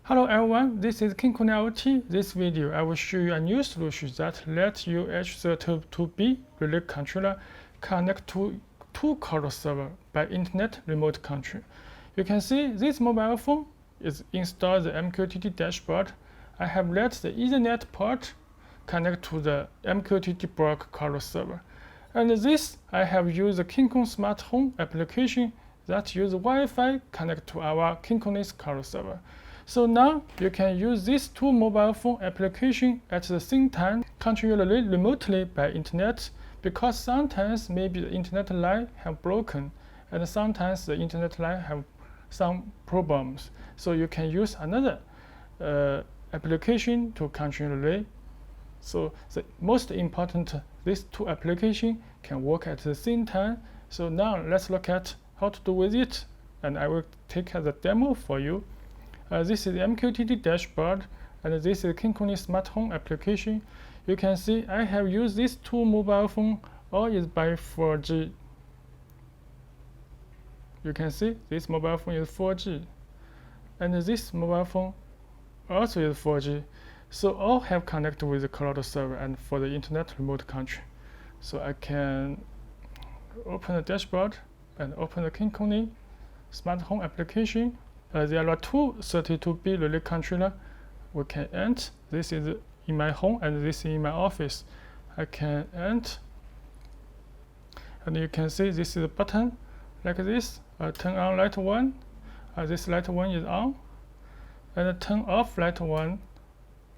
Hello everyone, this is KinCony IoT. This video I will show you a new solution that lets you H32B relay controller connect to two cloud server by internet remote control. You can see this mobile phone is installed the MQTT dashboard. I have let the Ethernet port connect to the MQTT block cloud server. And this I have used the KinCony smart home application that use Wi-Fi connect to our KinCony's cloud server. So now you can use these two mobile phone applications at the same time, control remotely by internet, because sometimes maybe the internet line have broken and sometimes the internet line have some problems. So you can use another application to control relay. So the most important, these two applications can work at the same time. So now let's look at how to do with it, and I will take the demo for you. This is the MQTT dashboard, and this is KinCony smart home application. You can see I have used these two mobile phones, all is by 4G. You can see this mobile phone is 4G, and this mobile phone also is 4G. So all have connected with the cloud server and for the internet remote control. So I can open the dashboard and open the KinCony smart home application. There are two 32B relay controller. We can enter. This is in my home and this is in my office. I can enter, and you can see this is a button like this. Turn on light 1. This light 1 is on, and turn off light 1.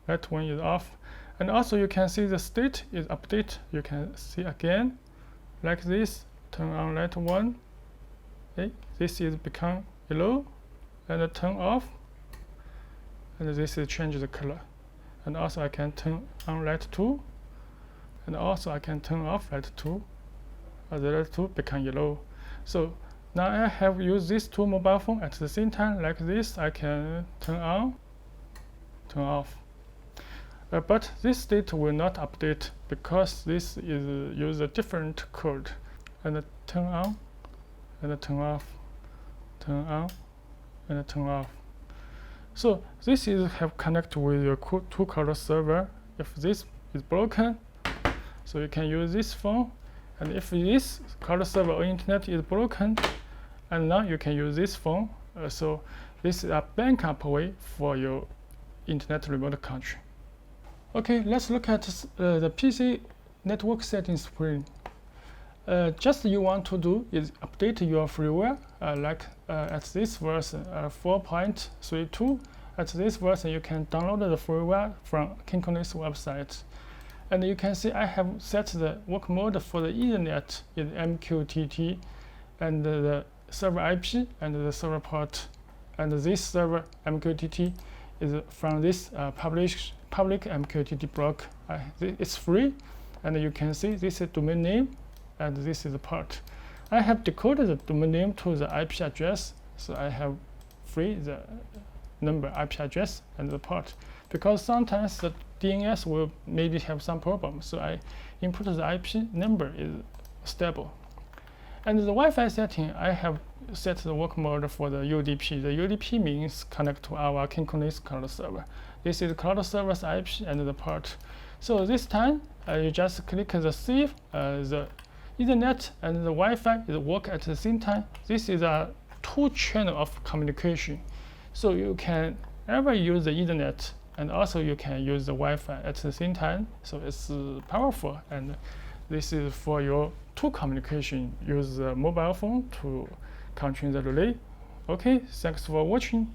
Light 1 is off, and also you can see the state is update. You can see again like this. Turn on light 1. Okay, this is become yellow. And turn off, and this is change the color. And also I can turn on light 2, and also I can turn off light 2. The light 2 become yellow. So now I have used these two mobile phones at the same time like this. I can turn on, turn off. But this state will not update because this is use a different code. And turn on, and turn off, turn on, and turn off. So this is have connect with your two cloud server. If this is broken, so you can use this phone, and if this cloud server or internet is broken, and now you can use this phone. So this is a backup way for your internet remote control. Okay, let's look at the PC network settings screen. Just you want to do is update your firmware at this version 4.32. At this version you can download the firmware from KinCony's website, and you can see I have set the work mode for the Ethernet is MQTT, and the server IP and the server port, and this server MQTT is from this public MQTT block. It's free, and you can see this is domain name, and this is the port. I have decoded the domain name to the IP address, so I have free the number, IP address, and the port, because sometimes the DNS will maybe have some problem. So I input the IP number is stable. And the Wi-Fi setting, I have set the work mode for the UDP. The UDP means connect to our KinCony's cloud server. This is cloud server's IP and the port. So this time you just click the save. The Ethernet and the Wi-Fi is work at the same time. This is a two channel of communication. So you can ever use the Ethernet, and also you can use the Wi-Fi at the same time. So it's powerful, and this is for your two communication. Use the mobile phone to control the relay. Okay, thanks for watching.